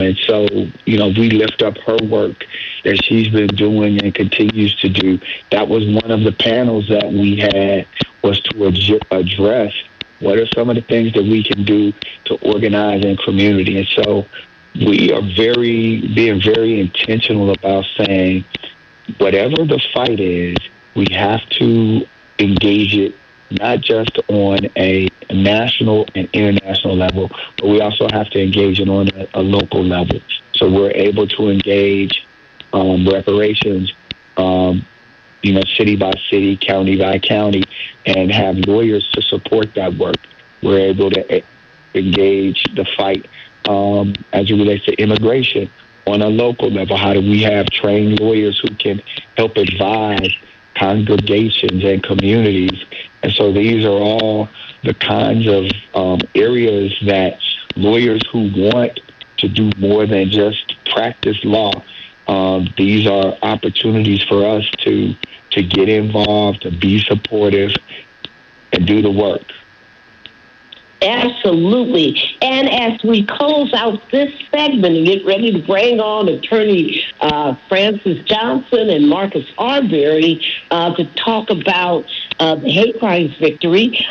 And so, we lift up her work that she's been doing and continues to do. That was one of the panels that we had, was to address what are some of the things that we can do to organize in community. And so we are being very intentional about saying, whatever the fight is, we have to engage it not just on a national and international level, but we also have to engage it on a local level. So we're able to engage reparations, city by city, county by county, and have lawyers to support that work. We're able to engage the fight as it relates to immigration on a local level. How do we have trained lawyers who can help advise congregations and communities? And so these are all the kinds of areas that lawyers who want to do more than just practice law, these are opportunities for us to get involved, to be supportive, and do the work. Absolutely. And as we close out this segment and get ready to bring on Attorney Francys Johnson and Marcus Arbery to talk about the hate crimes victory,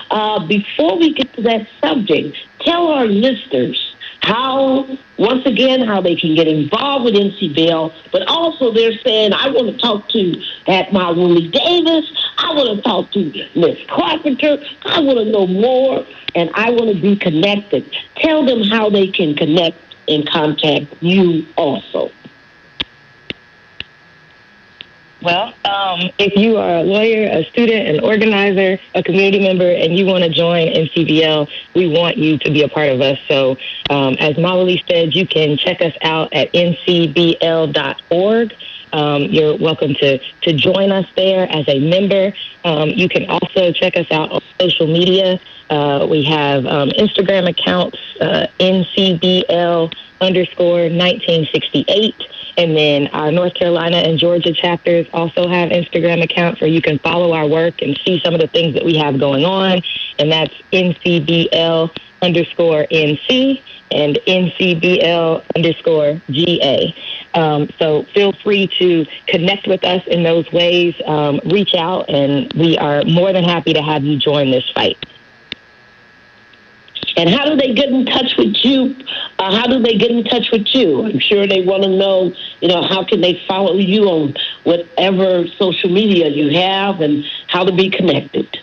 before we get to that subject, tell our listeners how they can get involved with NCBL, but also they're saying, I want to talk to Ahmaud Davis, I want to talk to Ms. Carpenter, I want to know more, and I want to be connected. Tell them how they can connect and contact you also. Well, if you are a lawyer, a student, an organizer, a community member, and you want to join NCBL, we want you to be a part of us. So as Mawali said, you can check us out at ncbl.org. You're welcome to join us there as a member. You can also check us out on social media. We have Instagram accounts, NCBL_1968. And then our North Carolina and Georgia chapters also have Instagram accounts where you can follow our work and see some of the things that we have going on. And that's NCBL_NC and NCBL_GA. So feel free to connect with us in those ways. Reach out, and we are more than happy to have you join this fight. And how do they get in touch with you? I'm sure they want to know, how can they follow you on whatever social media you have and how to be connected?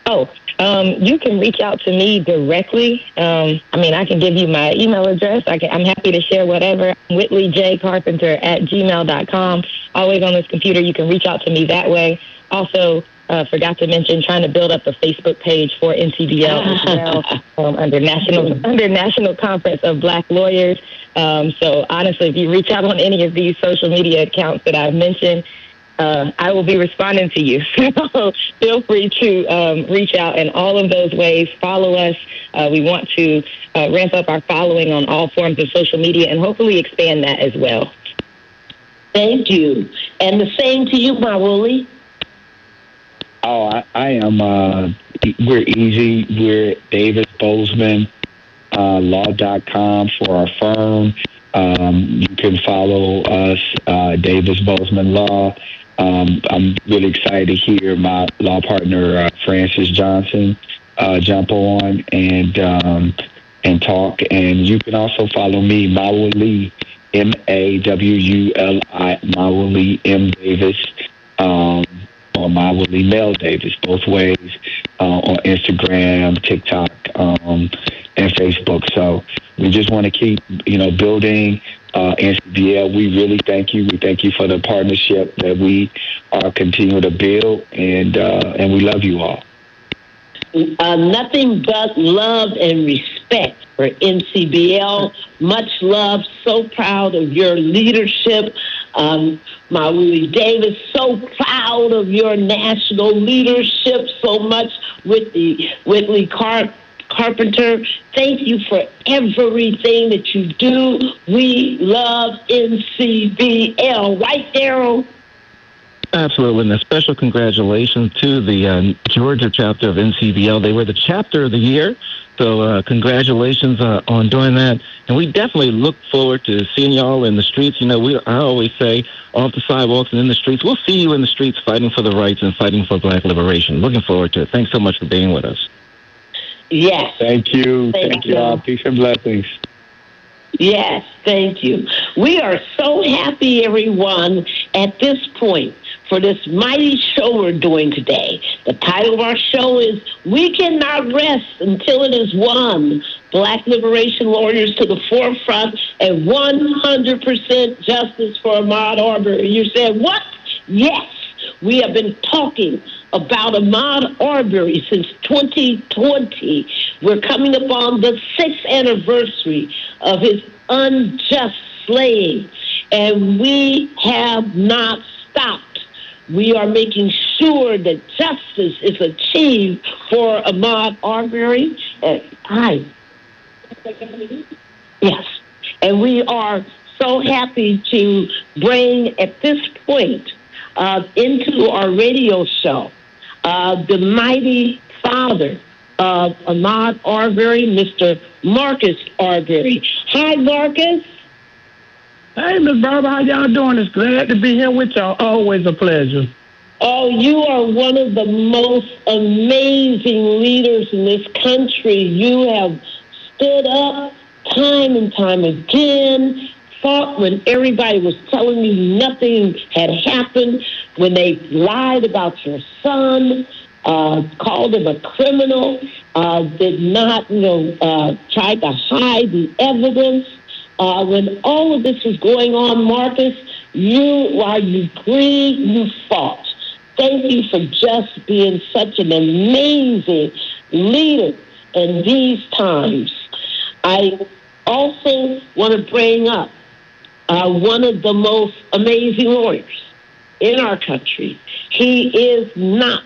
You can reach out to me directly. I can give you my email address. I'm happy to share whatever. WhitleyJCarpenter@gmail.com. Always on this computer. You can reach out to me that way. Also, forgot to mention, trying to build up a Facebook page for NCBL as well, under National Conference of Black Lawyers. So honestly, if you reach out on any of these social media accounts that I've mentioned, I will be responding to you. So feel free to reach out in all of those ways. Follow us. We want to ramp up our following on all forms of social media and hopefully expand that as well. Thank you. And the same to you, Mawali. Oh, I am. We're easy. We're Davis Bozeman law.com for our firm. You can follow us, Davis Bozeman Law. I'm really excited to hear my law partner, Francys Johnson, jump on and talk. And you can also follow me, Mawali, Mawuli, Mawali M. Davis, or Mawali Mel Davis, both ways, on Instagram, TikTok, and Facebook. So we just want to keep, building NCBL. We really thank you. We thank you for the partnership that we are continuing to build, and we love you all. Nothing but love and respect for NCBL. Much love. So proud of your leadership. Mawali Davis, so proud of your national leadership so much with the Whitley Carpenter. Thank you for everything that you do. We love NCBL. Right, Daryl? Absolutely, and a special congratulations to the Georgia chapter of NCBL. They were the chapter of the year So congratulations on doing that. And we definitely look forward to seeing y'all in the streets. You know, I always say, off the sidewalks and in the streets, we'll see you in the streets fighting for the rights and fighting for black liberation. Looking forward to it. Thanks so much for being with us. Yes. Thank you. Thank you all. Peace and blessings. Yes, thank you. We are so happy, everyone, at this point for this mighty show we're doing today. The title of our show is We Cannot Rest Until It Is Won. Black liberation warriors to the forefront and 100% justice for Ahmaud Arbery. You said, what? Yes. We have been talking about Ahmaud Arbery since 2020. We're coming upon the 6th anniversary of his unjust slaying, and we have not stopped. We are making sure that justice is achieved for Ahmaud Arbery. Yes, and we are so happy to bring at this point into our radio show the mighty father of Ahmaud Arbery, Mr. Marcus Arbery. Hi, Marcus. Hey, Miss Barbara, how y'all doing? It's glad to be here with y'all. Always a pleasure. Oh, you are one of the most amazing leaders in this country. You have stood up time and time again, fought when everybody was telling you nothing had happened, when they lied about your son, called him a criminal, did not, tried to hide the evidence. When all of this was going on, Marcus, while you grieved, you fought. Thank you for just being such an amazing leader in these times. I also want to bring up one of the most amazing lawyers in our country. He is not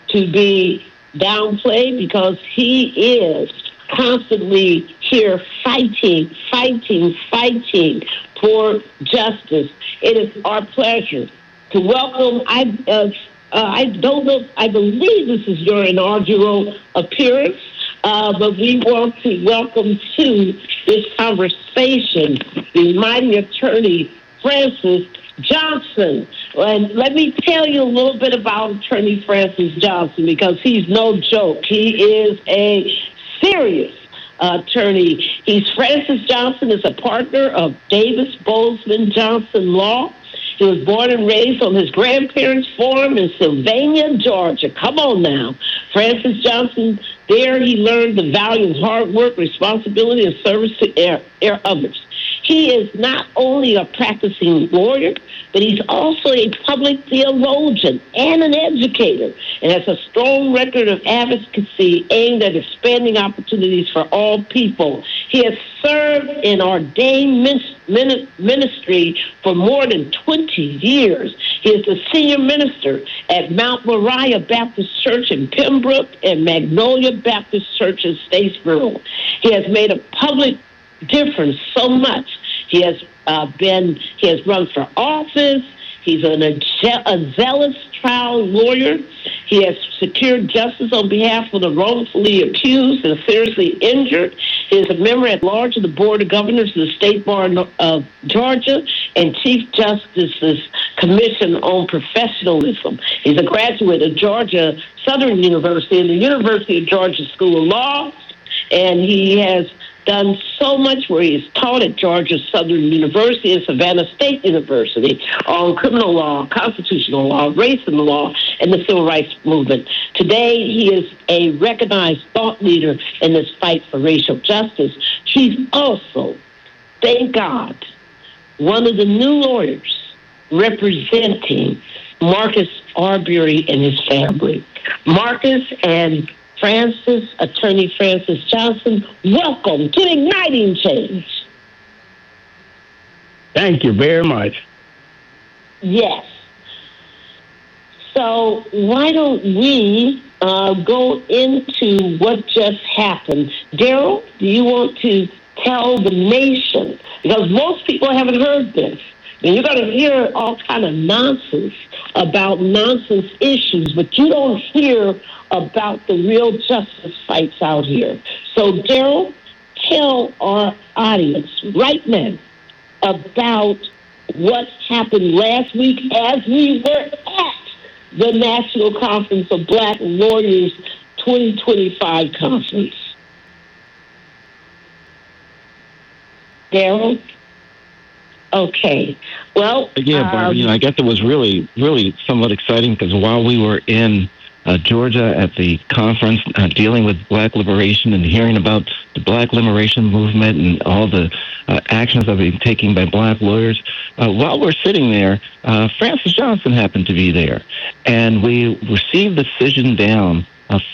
to be downplayed because he is constantly here fighting for justice. It is our pleasure to welcome, I don't know, I believe this is your inaugural appearance, but we want to welcome to this conversation the mighty attorney, Francys Johnson. And let me tell you a little bit about Attorney Francys Johnson, because he's no joke. He is a serious attorney. Francys Johnson is a partner of Davis Bozeman Johnson Law. He was born and raised on his grandparents' farm in Sylvania, Georgia. Come on now. Francys Johnson, there he learned the value of hard work, responsibility, and service to others. He is not only a practicing lawyer, but he's also a public theologian and an educator, and has a strong record of advocacy aimed at expanding opportunities for all people. He has served in ordained ministry for more than 20 years. He is the senior minister at Mount Moriah Baptist Church in Pembroke and Magnolia Baptist Church in Statesboro. He has made a public difference so much. He has run for office. He's a zealous trial lawyer. He has secured justice on behalf of the wrongfully accused and seriously injured. He is a member at large of the Board of Governors of the State Bar of Georgia and Chief Justice's Commission on Professionalism. He's a graduate of Georgia Southern University and the University of Georgia School of Law, and he has done so much where he has taught at Georgia Southern University and Savannah State University on criminal law, constitutional law, race and law, and the civil rights movement. Today, he is a recognized thought leader in this fight for racial justice. She's also, thank God, one of the new lawyers representing Marcus Arbery and his family. Marcus and Attorney Francys Johnson, welcome to Igniting Change. Thank you very much. Yes. So why don't we go into what just happened? Daryl, do you want to tell the nation? Because most people haven't heard this. And you're going to hear all kind of nonsense about nonsense issues, but you don't hear about the real justice fights out here. So, Daryl, tell our audience right now about what happened last week as we were at the National Conference of Black Lawyers 2025 conference. Daryl? Okay. Well, yeah, Barbara, I guess it was really, really somewhat exciting because while we were in Georgia at the conference dealing with Black liberation and hearing about the Black liberation movement and all the actions that are being taken by Black lawyers, while we're sitting there, Francys Johnson happened to be there. And we received the decision down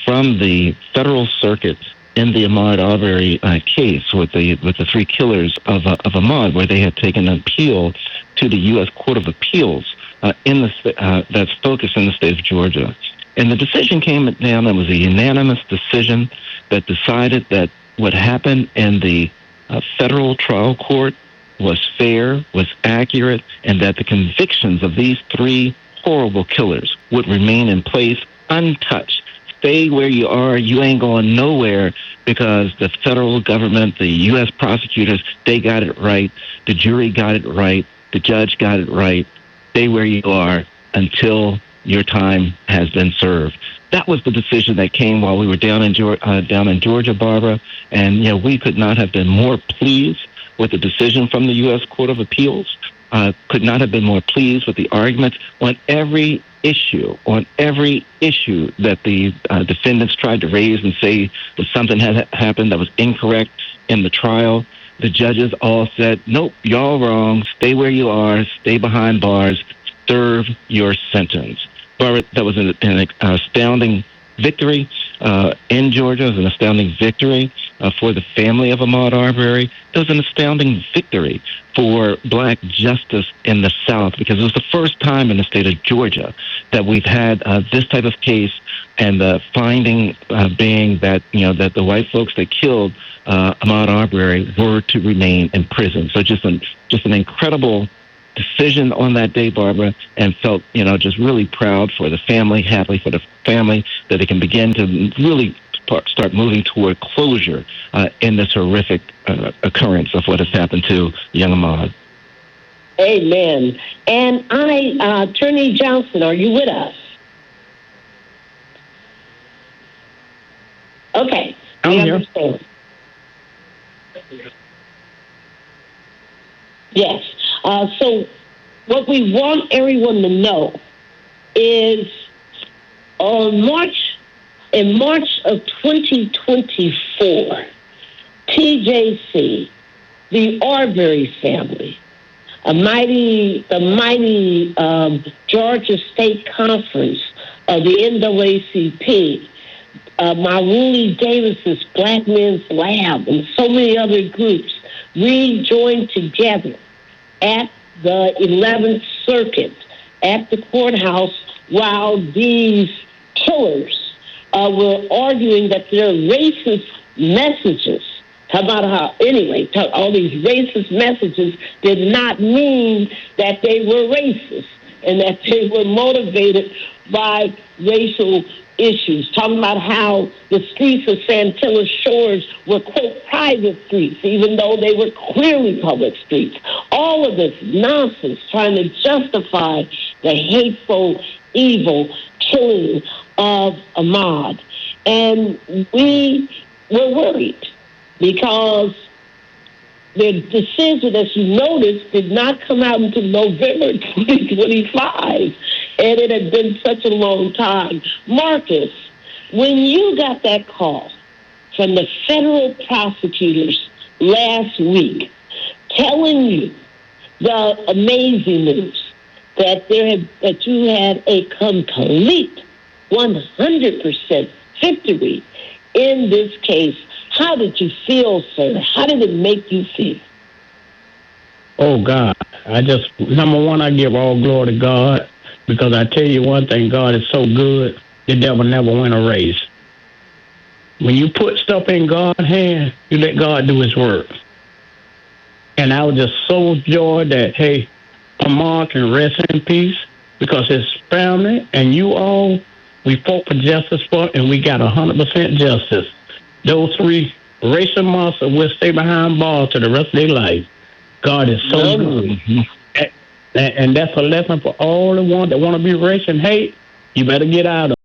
from the federal circuit in the Ahmaud Arbery case with the three killers of Ahmaud, where they had taken an appeal to the U.S. Court of Appeals that's focused in the state of Georgia. And the decision came down, it was a unanimous decision that decided that what happened in the federal trial court was fair, was accurate, and that the convictions of these three horrible killers would remain in place untouched. Stay where you are. You ain't going nowhere because the federal government, the U.S. prosecutors, they got it right. The jury got it right. The judge got it right. Stay where you are until your time has been served. That was the decision that came while we were down in Georgia, Barbara. And, we could not have been more pleased with the decision from the U.S. Court of Appeals. Could not have been more pleased with the arguments on every issue that the defendants tried to raise and say that something had happened that was incorrect in the trial. The judges all said, nope, y'all wrong. Stay where you are. Stay behind bars. Serve your sentence. But that was an astounding victory in Georgia. It was an astounding victory for the family of Ahmaud Arbery. It was an astounding victory for Black justice in the South because it was the first time in the state of Georgia that we've had this type of case, and the finding being that that the white folks that killed Ahmaud Arbery were to remain in prison. So just an incredible decision on that day, Barbara, and felt, just really proud for the family, happy for the family that they can begin to really start moving toward closure in this horrific occurrence of what has happened to young Ahmaud. Amen. And Attorney Johnson, are you with us? Okay. I'm here. Understand. Yes. So what we want everyone to know is in March of 2024, TJC, the Arbery family, the mighty Georgia State Conference of the NAACP, Mawuli Davis's Black Men's Lab, and so many other groups, we joined together at the 11th Circuit at the courthouse while these killers were arguing that their racist messages, all these racist messages did not mean that they were racist and that they were motivated by racial issues, talking about how the streets of Santilla's Shores were, quote, private streets, even though they were clearly public streets. All of this nonsense trying to justify the hateful, evil killing of Ahmaud. And we were worried because the decision, as you noticed, did not come out until November 2025. And it had been such a long time. Marcus, when you got that call from the federal prosecutors last week telling you the amazing news that you had a complete 100% victory in this case, how did you feel, sir? How did it make you feel? Oh, God. Number one, I give all glory to God. Because I tell you one thing, God is so good, the devil never win a race. When you put stuff in God's hand, you let God do his work. And I was just so joyed that, hey, Ahmaud can rest in peace because his family and you all, we fought for justice for, and we got 100% justice. Those three racial monsters will stay behind bars to the rest of their life. God is so good. And that's a lesson for all the ones that want to be racist and hate. You better get out of